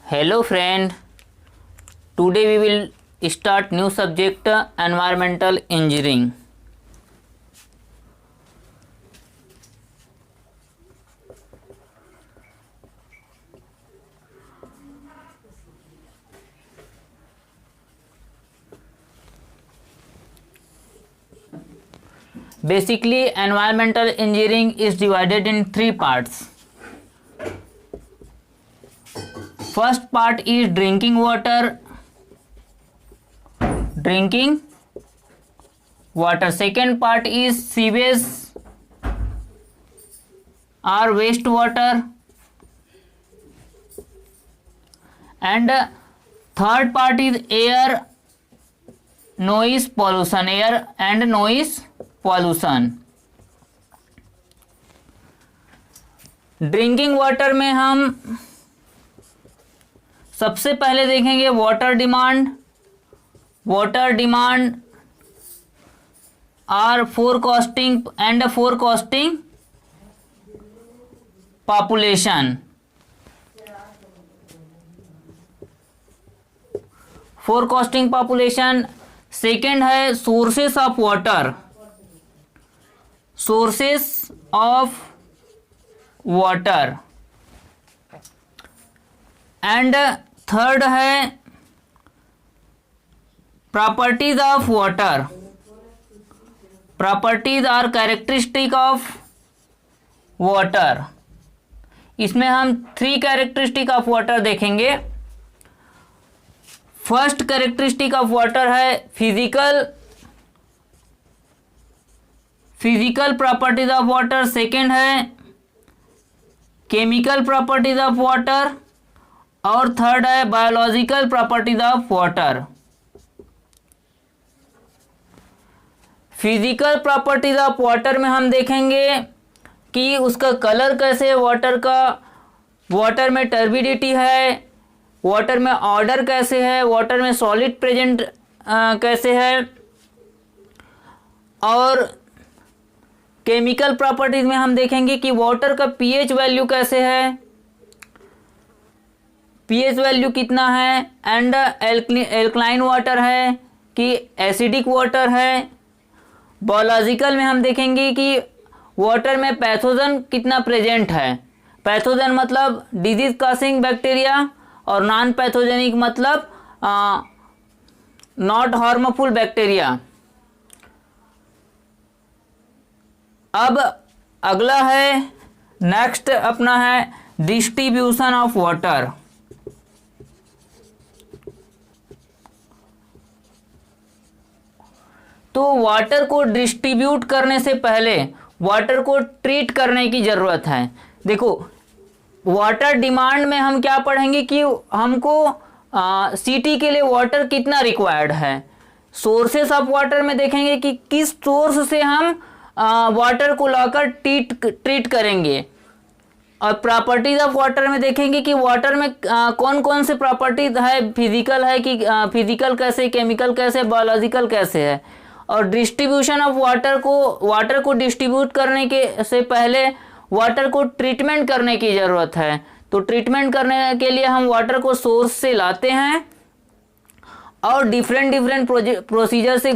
Hello friend, today we will start new subject environmental engineering. Basically, environmental engineering is divided in three parts. First part is drinking water. Second part is sewage or wastewater. And third part is air and noise pollution. Drinking water में हम सबसे पहले देखेंगे water demand और forecasting population. Forecasting population. Second है sources of water and third है properties of water. Properties और characteristic of water. इसमें हम थ्री कैरेक्टरिस्टिक ऑफ वाटर देखेंगे. फर्स्ट कैरेक्टरिस्टिक ऑफ वाटर है physical properties of water. Second है chemical properties of water और third है biological properties of water. Physical properties of water में हम देखेंगे कि उसका कलर कैसे है वाटर में टर्बिडिटी है, वाटर में ऑर्डर कैसे है, वाटर में सॉलिड प्रेजेंट कैसे है. और केमिकल प्रॉपर्टीज में हम देखेंगे कि वाटर का पीएच वैल्यू कैसे है, पीएच वैल्यू कितना है, एंड एल्कलाइन वाटर है कि एसिडिक वाटर है. बायोलॉजिकल में हम देखेंगे कि वाटर में पैथोजन कितना प्रेजेंट है. पैथोजन मतलब डिजीज कॉजिंग बैक्टीरिया और नॉन पैथोजेनिक मतलब नॉट हार्मफुल बैक्टीरिया. अब अगला है नेक्स्ट अपना है डिस्ट्रीब्यूशन ऑफ वाटर. तो वाटर को डिस्ट्रीब्यूट करने से पहले वाटर को ट्रीट करने की ज़रूरत है. देखो वाटर डिमांड में हम क्या पढ़ेंगे कि हमको सिटी के लिए वाटर कितना रिक्वायर्ड है. सोर्सेस ऑफ वाटर में देखेंगे कि किस सोर्स से हम वाटर को लाकर ट्रीट करेंगे. और प्रॉपर्टीज ऑफ वाटर में देखेंगे कि वाटर में कौन कौन से प्रॉपर्टीज है, फिजिकल है कि फिजिकल कैसे, केमिकल कैसे, बायोलॉजिकल कैसे है. और डिस्ट्रीब्यूशन ऑफ वाटर को डिस्ट्रीब्यूट करने के से पहले वाटर को ट्रीटमेंट करने की ज़रूरत है. तो ट्रीटमेंट करने के लिए हम वाटर को सोर्स से लाते हैं और डिफरेंट प्रोसीजर से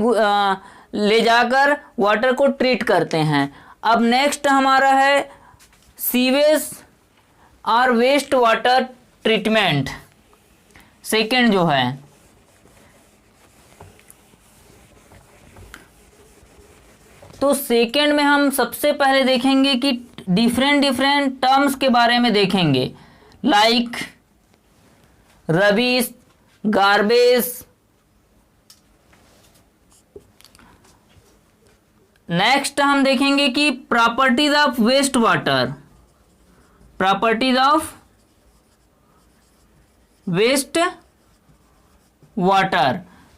ले जाकर वाटर को ट्रीट करते हैं. अब नेक्स्ट हमारा है सीवेज और वेस्ट वाटर ट्रीटमेंट. सेकेंड जो है तो सेकेंड में हम सबसे पहले देखेंगे कि डिफरेंट टर्म्स के बारे में देखेंगे, लाइक रबीश, गार्बेज. नेक्स्ट हम देखेंगे कि प्रॉपर्टीज ऑफ वेस्ट वाटर.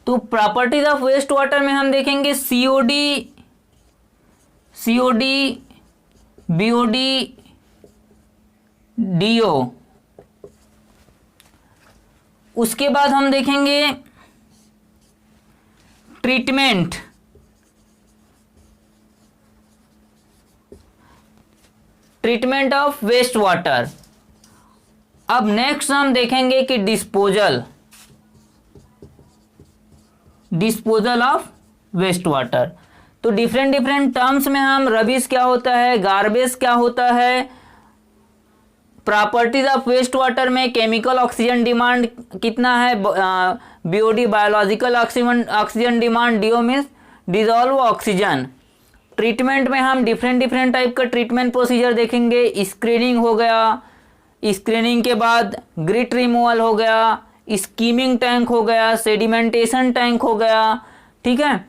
तो प्रॉपर्टीज ऑफ वेस्ट वाटर में हम देखेंगे सीओडी, बीओडी, डीओ. उसके बाद हम देखेंगे ट्रीटमेंट ऑफ वेस्ट वाटर. अब नेक्स्ट हम देखेंगे कि डिस्पोजल ऑफ वेस्ट वाटर। तो डिफरेंट टर्म्स में हम रबिश क्या होता है, गार्बेज क्या होता है, प्रॉपर्टीज ऑफ वेस्ट वाटर में केमिकल ऑक्सीजन डिमांड कितना है, BOD biological oxygen demand, DO means dissolved oxygen. Treatment में हम डिफरेंट टाइप का ट्रीटमेंट प्रोसीजर देखेंगे। स्क्रीनिंग हो गया, स्क्रीनिंग के बाद ग्रिट रिमूवल हो गया, स्कीमिंग टैंक हो गया, सेडिमेंटेशन टैंक हो गया, ठीक है,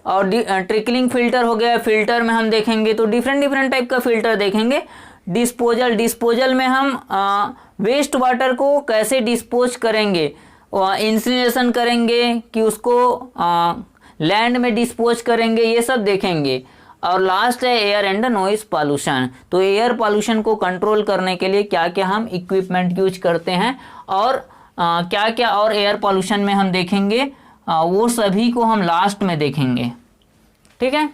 और ट्रिकलिंग फिल्टर हो गया। फिल्टर में हम देखेंगे तो डिफरेंट टाइप का फिल्टर देखेंगे। डिस्पोजल में हम वेस्ट वाटर को कैसे डिस्पोज करेंगे, इंसिनरेशन करेंगे कि उसको लैंड में डिस्पोज करेंगे, ये सब देखेंगे। और लास्ट है एयर एंड नॉइस पॉल्यूशन। तो एयर पॉल्यूशन को कंट्रोल करने के लिए क्या क्या हम इक्विपमेंट यूज करते हैं और क्या क्या और एयर पॉल्यूशन में हम देखेंगे, वो सभी को हम लास्ट में देखेंगे, ठीक है।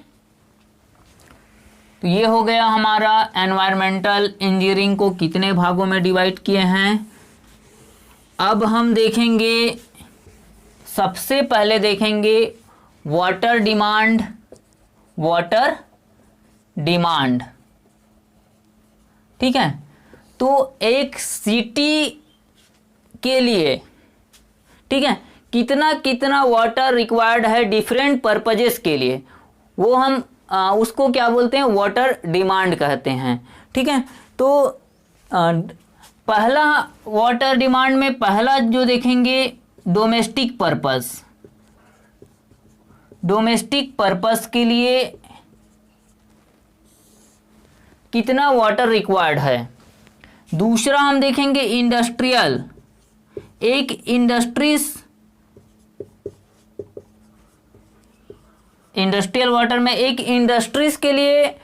तो ये हो गया हमारा एनवायरमेंटल इंजीनियरिंग को कितने भागों में डिवाइड किए हैं। अब हम देखेंगे, सबसे पहले देखेंगे वाटर डिमांड, ठीक है। तो एक सिटी के लिए, ठीक है, कितना वाटर रिक्वायर्ड है डिफरेंट पर्पजेस के लिए, वो हम उसको क्या बोलते हैं, वाटर डिमांड कहते हैं, ठीक है। तो पहला वाटर डिमांड में पहला जो देखेंगे डोमेस्टिक पर्पस के लिए कितना वाटर रिक्वायर्ड है। दूसरा हम देखेंगे इंडस्ट्रियल, एक इंडस्ट्रियल वाटर में एक इंडस्ट्रीज के लिए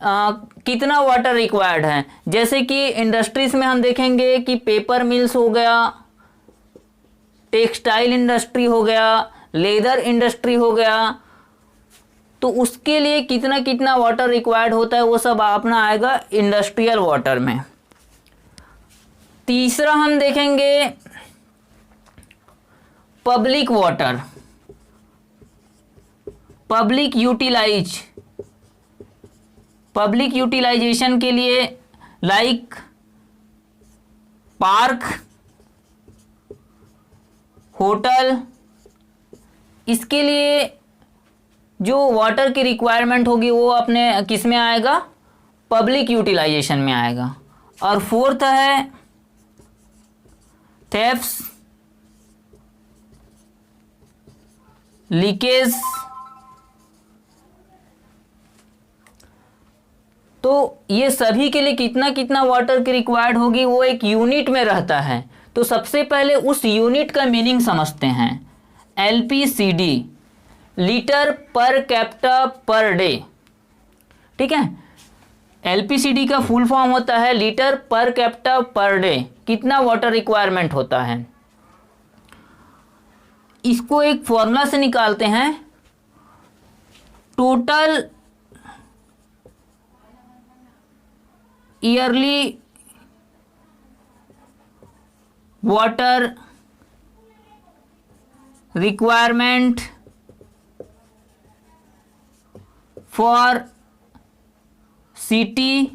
कितना वाटर रिक्वायर्ड है। जैसे कि इंडस्ट्रीज में हम देखेंगे कि पेपर मिल्स हो गया, टेक्सटाइल इंडस्ट्री हो गया, लेदर इंडस्ट्री हो गया, तो उसके लिए कितना वाटर रिक्वायर्ड होता है, वो सब अपना आएगा इंडस्ट्रियल वाटर में। तीसरा हम देखेंगे पब्लिक वाटर, पब्लिक यूटिलाइजेशन के लिए, लाइक पार्क, होटल, इसके लिए जो वाटर की रिक्वायरमेंट होगी वो अपने किस में आएगा, पब्लिक यूटिलाइजेशन में आएगा। और फोर्थ है थेफ्ट्स, लीकेज। तो ये सभी के लिए कितना वाटर की रिक्वायर्ड होगी, वो एक यूनिट में रहता है। तो सबसे पहले उस यूनिट का मीनिंग समझते हैं। LPCD, litre per capita per day, ठीक है। LPCD का फुल फॉर्म होता है litre per capita per day, कितना वाटर रिक्वायरमेंट होता है। इसको एक फॉर्मूला से निकालते हैं, total yearly water requirement for city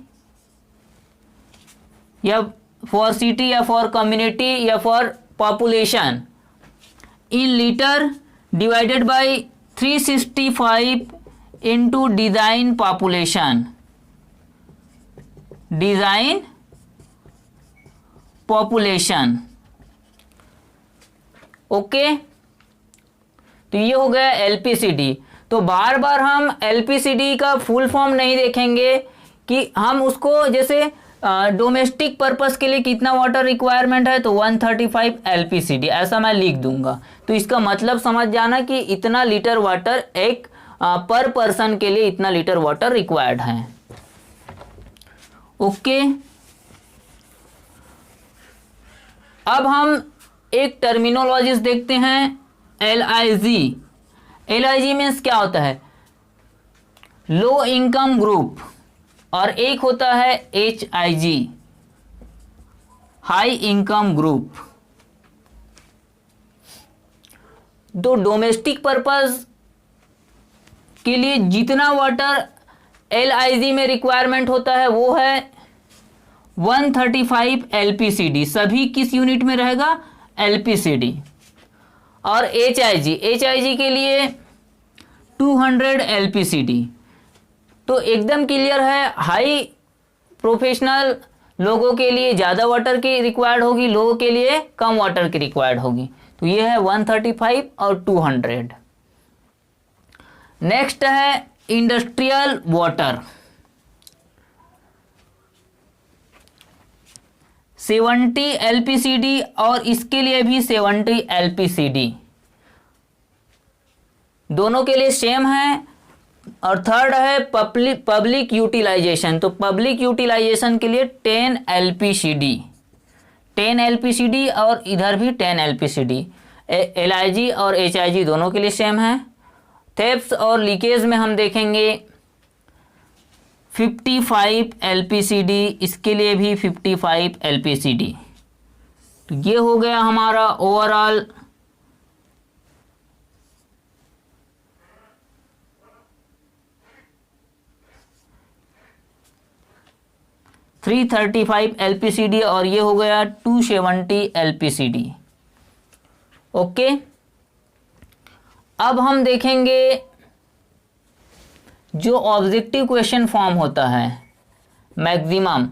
या फॉर कम्युनिटी या for population in litre divided by 365 into design population, okay. तो ये हो गया LPCD। तो बार बार हम LPCD का फुल फॉर्म नहीं देखेंगे कि हम उसको जैसे डोमेस्टिक पर्पस के लिए कितना वाटर रिक्वायरमेंट है तो 135 LPCD ऐसा मैं लिख दूंगा। तो इसका मतलब समझ जाना कि इतना लीटर वाटर एक पर पर्सन के लिए इतना लीटर वाटर रिक्वायर्ड है, ओके। अब हम एक टर्मिनोलॉजीज देखते हैं, LIG। LIG मीन्स क्या होता है, लो इनकम ग्रुप, और एक होता है HIG, हाई इनकम ग्रुप। तो डोमेस्टिक पर्पस के लिए जितना वाटर LIG में रिक्वायरमेंट होता है वो है 135 LPCD। सभी किस यूनिट में रहेगा? LPCD। और HIG के लिए 200 LPCD। तो एकदम क्लियर है, हाई प्रोफेशनल लोगों के लिए ज़्यादा वाटर की रिक्वायर्ड होगी, लोगों के लिए कम वाटर की रिक्वायर्ड होगी। तो ये है 135 और 200। नेक्स्ट है इंडस्ट्रियल वाटर, 70 LPCD और इसके लिए भी 70 LPCD, दोनों के लिए सेम है। और थर्ड है पब्लिक यूटिलाइजेशन। तो पब्लिक यूटिलाइजेशन के लिए 10 LPCD, 10 LPCD और इधर भी 10 LPCD। LIG और HIG दोनों के लिए सेम है। थेफ्ट और लीकेज में हम देखेंगे 55 LPCD, इसके लिए भी 55 LPCD। तो ये हो गया हमारा ओवरऑल 335 LPCD और ये हो गया 270 LPCD। ओके, अब हम देखेंगे जो ऑब्जेक्टिव क्वेश्चन फॉर्म होता है मैक्सिमम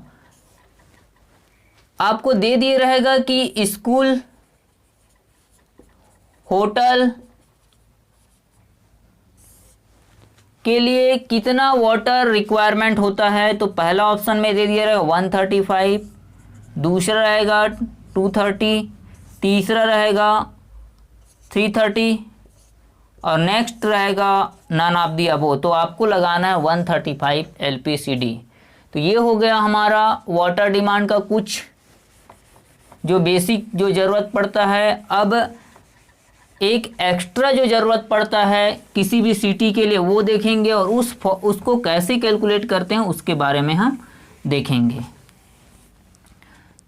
आपको दे दिए रहेगा कि स्कूल, होटल के लिए कितना वाटर रिक्वायरमेंट होता है। तो पहला ऑप्शन में दे दिया रहेगा 135, दूसरा रहेगा 230, तीसरा रहेगा 330 और नेक्स्ट रहेगा नन ऑफ दी अबव। तो आपको लगाना है 135 LPCD। तो ये हो गया हमारा वाटर डिमांड का कुछ जो बेसिक जो ज़रूरत पड़ता है। अब एक एक्स्ट्रा जो ज़रूरत पड़ता है किसी भी सिटी के लिए वो देखेंगे और उसको कैसे कैलकुलेट करते हैं उसके बारे में हम देखेंगे।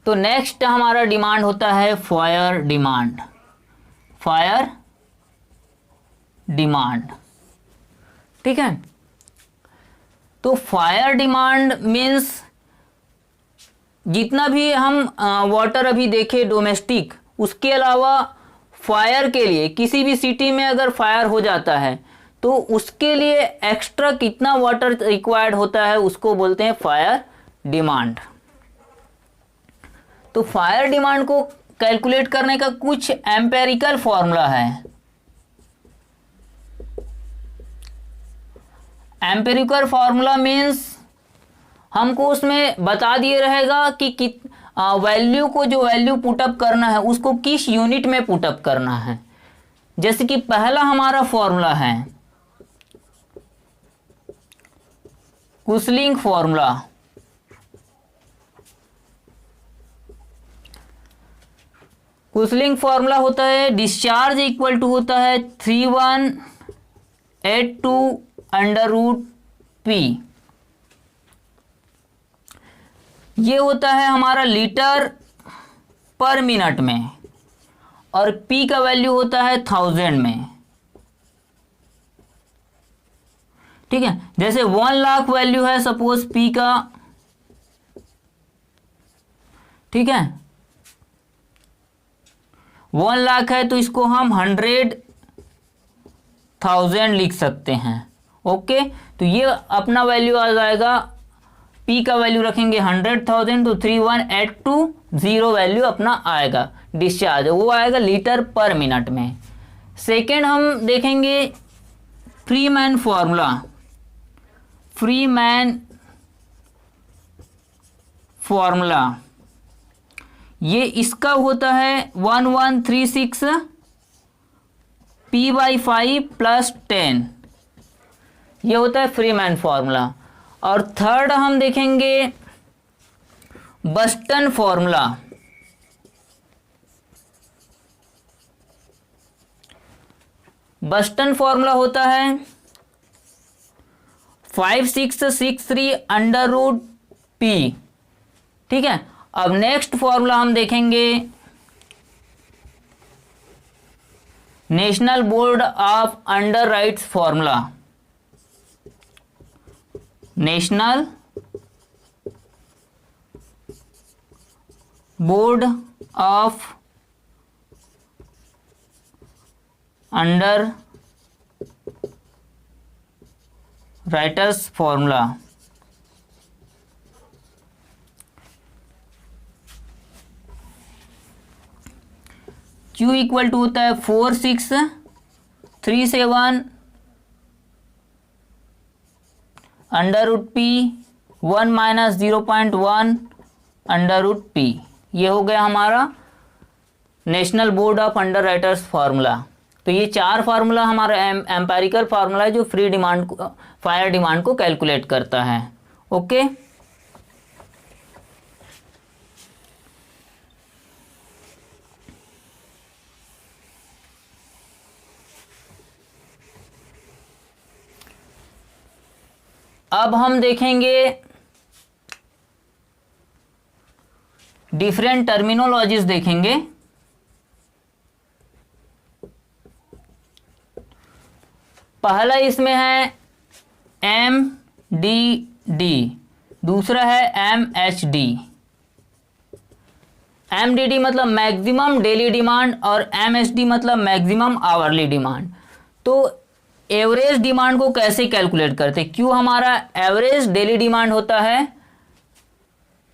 तो नेक्स्ट हमारा डिमांड होता है फायर डिमांड। फायर डिमांड, ठीक है। तो फायर डिमांड मीन्स जितना भी हम वाटर अभी देखे डोमेस्टिक, उसके अलावा फायर के लिए किसी भी सिटी में अगर फायर हो जाता है तो उसके लिए एक्स्ट्रा कितना वाटर रिक्वायर्ड होता है उसको बोलते हैं फायर डिमांड। तो फायर डिमांड को कैलकुलेट करने का कुछ एम्पेरिकल फॉर्मूला है। एम्पेरिकल फॉर्मूला मीन्स हमको उसमें बता दिए रहेगा कि वैल्यू को जो वैल्यू पुटअप करना है उसको किस यूनिट में पुटअप करना है। जैसे कि पहला हमारा फॉर्मूला है कुसलिंग फॉर्मूला। कुसलिंग फॉर्मूला होता है डिस्चार्ज इक्वल टू होता है 3182√P। ये होता है हमारा लीटर पर मिनट में और P का वैल्यू होता है 1000 में, ठीक है। जैसे 1 लाख वैल्यू है सपोज P का, ठीक है। 1 लाख है तो इसको हम 100,000 लिख सकते हैं। ओके, तो ये अपना वैल्यू आ जाएगा। P का वैल्यू रखेंगे 100,000 तो 3182 वैल्यू अपना आएगा डिस्चार्ज, वो आएगा लीटर पर मिनट में। सेकेंड हम देखेंगे फ्रीमैन फॉर्मूला। फ्रीमैन फॉर्मूला ये इसका होता है 1136 P/5 + 10, ये होता है फ्रीमैन फॉर्मूला। और थर्ड हम देखेंगे बस्टन फॉर्मूला। बस्टन फॉर्मूला होता है 5663 √P, ठीक है। अब नेक्स्ट फॉर्मूला हम देखेंगे national board of under rights formula. National board of underwriters formula. Q equal to होता है 4637 under root P 1 minus 0.1 under root P. ये हो गया हमारा national board of underwriters formula. तो ये चार फार्मूला हमारा एम्पेरिकल फार्मूला है जो फ्री डिमांड फायर डिमांड को कैलकुलेट करता है। ओके, अब हम देखेंगे डिफरेंट टर्मिनोलॉजीज देखेंगे। पहला इसमें है MDD, दूसरा है MHD। MDD मतलब मैक्सिमम डेली डिमांड और MHD मतलब मैक्सिमम आवरली डिमांड। तो एवरेज डिमांड को कैसे कैलकुलेट करते, क्यों हमारा एवरेज डेली डिमांड होता है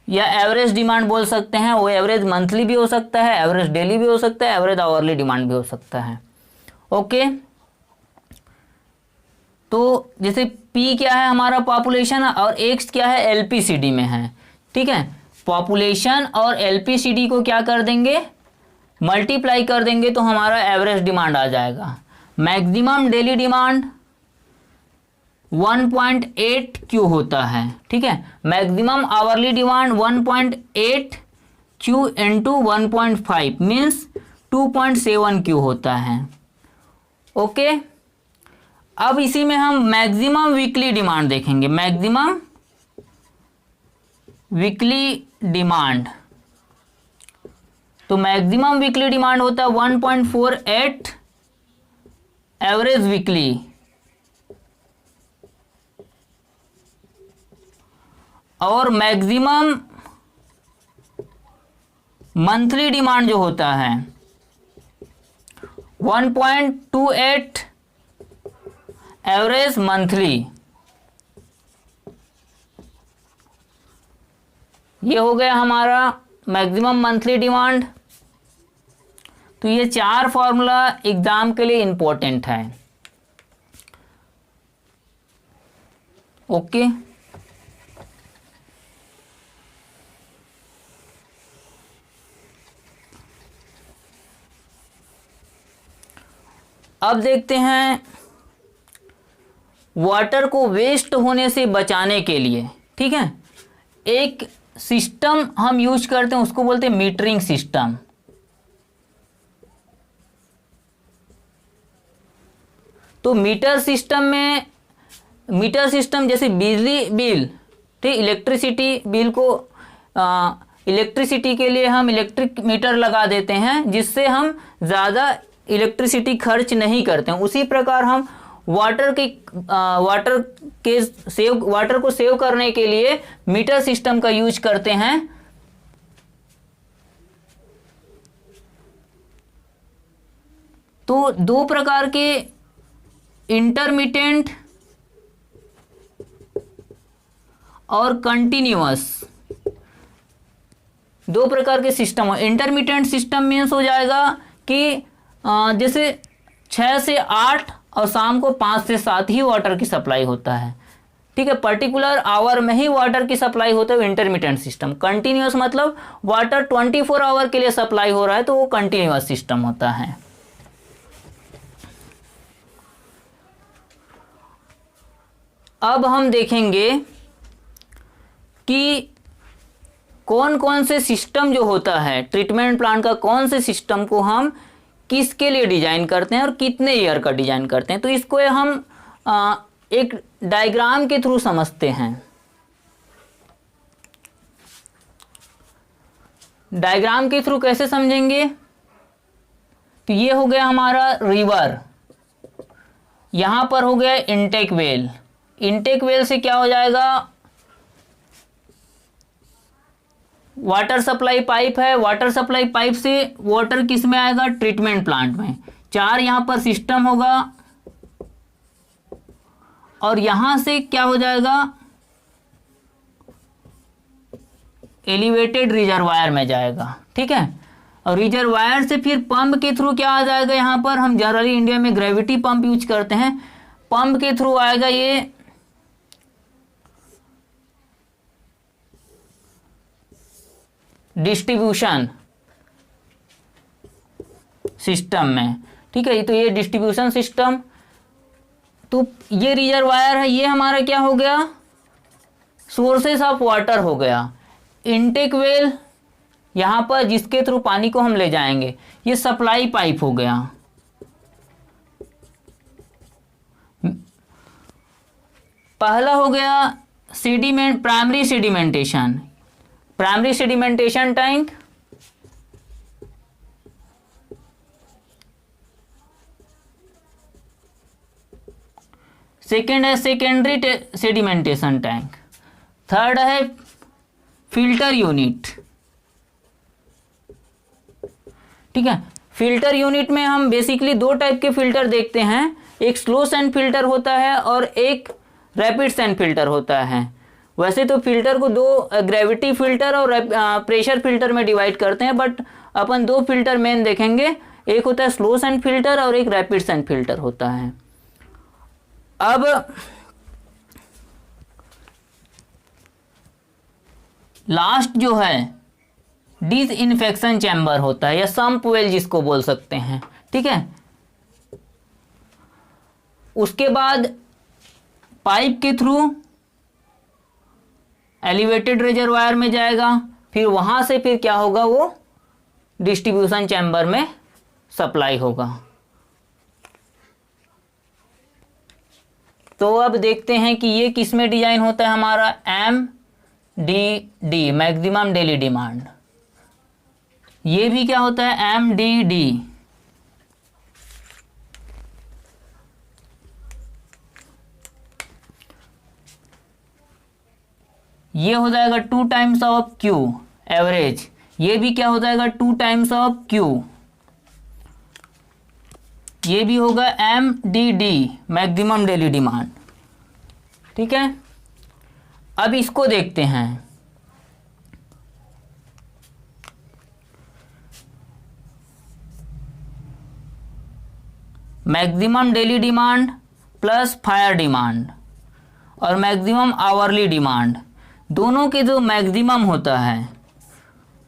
या एवरेज डिमांड बोल सकते हैं, वो एवरेज मंथली भी हो सकता है, एवरेज डेली भी हो सकता है, एवरेज आवरली डिमांड भी हो सकता है। ओके, तो जैसे P क्या है हमारा पॉपुलेशन और X क्या है LPCD में है। ठीक है, पॉपुलेशन और LPCD को क्या कर देंगे, मल्टीप्लाई कर देंगे तो हमारा एवरेज डिमांड आ जाएगा। मैक्सिमम डेली डिमांड 1.8 Q होता है। ठीक है, maximum hourly demand 1.8 Q into 1.5 means 2.7 Q होता है। ओके, अब इसी में हम मैक्सिमम वीकली डिमांड देखेंगे। मैक्सिमम वीकली डिमांड, तो मैक्सिमम वीकली डिमांड होता है 1.48 एवरेज वीकली और मैक्सिमम मंथली डिमांड जो होता है 1.28 एवरेज मंथली। ये हो गया हमारा मैक्सिमम मंथली डिमांड। तो ये चार फॉर्मूला एग्जाम के लिए इंपॉर्टेंट है। ओके, अब देखते हैं वाटर को वेस्ट होने से बचाने के लिए। ठीक है, एक सिस्टम हम यूज करते हैं, उसको बोलते हैं मीटरिंग सिस्टम। तो मीटर सिस्टम जैसे बिजली बिल, ठीक, इलेक्ट्रिसिटी बिल को इलेक्ट्रिसिटी के लिए हम इलेक्ट्रिक मीटर लगा देते हैं जिससे हम ज़्यादा इलेक्ट्रिसिटी खर्च नहीं करते हैं। उसी प्रकार हम वाटर को सेव करने के लिए मीटर सिस्टम का यूज करते हैं। तो दो प्रकार के इंटरमिटेंट और कंटिन्यूअस, दो प्रकार के सिस्टम। इंटरमिटेंट सिस्टम मीन्स हो जाएगा कि जैसे 6 से 8 और शाम को 5 से 7 ही वाटर की सप्लाई होता है। ठीक है, पर्टिकुलर आवर में ही वाटर की सप्लाई होता है, इंटरमिटेंट सिस्टम। कंटिन्यूअस मतलब वाटर 24 आवर के लिए सप्लाई हो रहा है, तो वो कंटिन्यूअस सिस्टम होता है। अब हम देखेंगे कि कौन कौन से सिस्टम जो होता है ट्रीटमेंट प्लांट का, कौन से सिस्टम को हम किसके लिए डिजाइन करते हैं और कितने ईयर का डिजाइन करते हैं। तो इसको हम एक डायग्राम के थ्रू समझते हैं। डायग्राम के थ्रू कैसे समझेंगे, तो ये हो गया हमारा रिवर, यहां पर हो गया इनटेक वेल। इनटेक वेल से क्या हो जाएगा, वाटर सप्लाई पाइप है, वाटर सप्लाई पाइप से वाटर किस में आएगा, ट्रीटमेंट प्लांट में। 4 यहां पर सिस्टम होगा और यहां से क्या हो जाएगा, एलिवेटेड रिजर्वायर में जाएगा, ठीक है। और रिजर्वायर से फिर पंप के थ्रू क्या आ जाएगा, यहाँ पर हम जनरली इंडिया में ग्रेविटी पंप यूज करते हैं, पंप के थ्रू आएगा ये डिस्ट्रीब्यूशन सिस्टम में, ठीक है। तो ये डिस्ट्रीब्यूशन सिस्टम, तो ये रिजर्वायर है, ये हमारा क्या हो गया, सोर्सेस ऑफ वाटर हो गया। इनटेक वेल यहां पर जिसके थ्रू पानी को हम ले जाएंगे, ये सप्लाई पाइप हो गया। पहला हो गया sediment, primary sedimentation, primary sedimentation tank, second है सेकेंडरी सेडिमेंटेशन टैंक, थर्ड है फिल्टर यूनिट, ठीक है। फिल्टर यूनिट में हम बेसिकली 2 टाइप के फिल्टर देखते हैं, एक स्लो सैंड फिल्टर होता है और एक रैपिड सैंड फिल्टर होता है। वैसे तो फिल्टर को 2 ग्रेविटी फिल्टर और प्रेशर फिल्टर में डिवाइड करते हैं, बट अपन 2 फिल्टर मेन देखेंगे, एक होता है स्लो सैंड फिल्टर और एक रैपिड सैंड फिल्टर होता है। अब लास्ट जो है डिसइंफेक्शन चैम्बर होता है या सम्प वेल जिसको बोल सकते हैं, ठीक है। उसके बाद पाइप के थ्रू एलिवेटेड रिजर्वायर में जाएगा, फिर वहां से फिर क्या होगा, वो डिस्ट्रीब्यूशन चैम्बर में सप्लाई होगा। तो अब देखते हैं कि ये किस में डिजाइन होता है हमारा, MDD मैक्सिमम डेली डिमांड। ये भी क्या होता है, MDD। ये हो जाएगा 2 टाइम्स ऑफ Q एवरेज, ये भी क्या हो जाएगा 2 टाइम्स ऑफ Q, ये भी होगा MDD मैक्सिमम डेली डिमांड, ठीक है। अब इसको देखते हैं, maximum daily demand plus fire demand और मैक्सिमम आवरली डिमांड, दोनों के जो मैक्सिमम होता है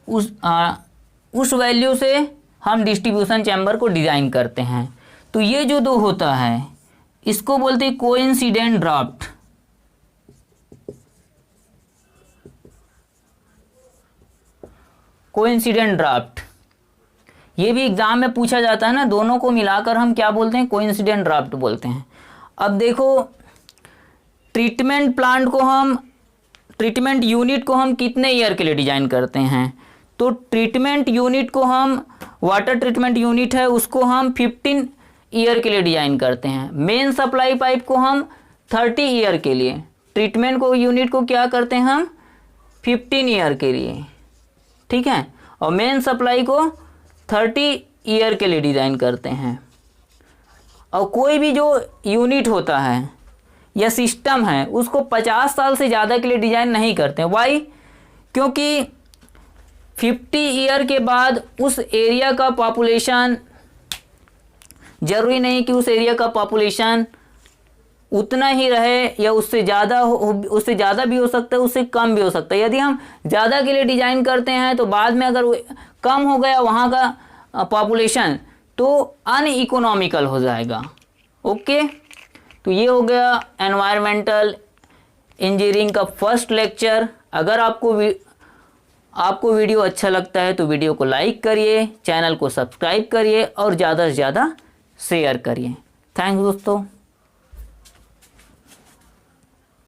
उस वैल्यू से हम डिस्ट्रीब्यूशन चैम्बर को डिज़ाइन करते हैं। तो ये जो 2 होता है इसको बोलते हैं कोइंसिडेंट ड्राफ्ट, कोइंसिडेंट ड्राफ्ट। ये भी एग्जाम में पूछा जाता है ना, दोनों को मिलाकर हम क्या बोलते हैं, कोइंसिडेंट ड्राफ्ट बोलते हैं। अब देखो ट्रीटमेंट प्लांट को हम, ट्रीटमेंट यूनिट को हम कितने ईयर के लिए डिजाइन करते हैं, तो ट्रीटमेंट यूनिट को हम, वाटर ट्रीटमेंट यूनिट है उसको हम 15 ईयर के लिए डिजाइन करते हैं। मेन सप्लाई पाइप को हम 30 ईयर के लिए, ट्रीटमेंट को यूनिट को क्या करते हैं हम 15 ईयर के लिए, ठीक है। और मेन सप्लाई को 30 ईयर के लिए डिज़ाइन करते हैं। और कोई भी जो यूनिट होता है या सिस्टम है उसको 50 साल से ज़्यादा के लिए डिज़ाइन नहीं करते हैं। वाई? क्योंकि 50 ईयर के बाद उस एरिया का पॉपुलेशन, ज़रूरी नहीं कि उस एरिया का पॉपुलेशन उतना ही रहे या उससे ज़्यादा उससे ज़्यादा भी हो सकता है, उससे कम भी हो सकता है। यदि हम ज़्यादा के लिए डिज़ाइन करते हैं तो बाद में अगर कम हो गया वहाँ का पॉपुलेशन तो अनइकोनॉमिकल हो जाएगा। ओके, तो ये हो गया एनवायरमेंटल इंजीनियरिंग का फर्स्ट लेक्चर। अगर आपको वीडियो अच्छा लगता है तो वीडियो को लाइक करिए, चैनल को सब्सक्राइब करिए और ज़्यादा से ज़्यादा शेयर करिए। थैंक्स दोस्तों।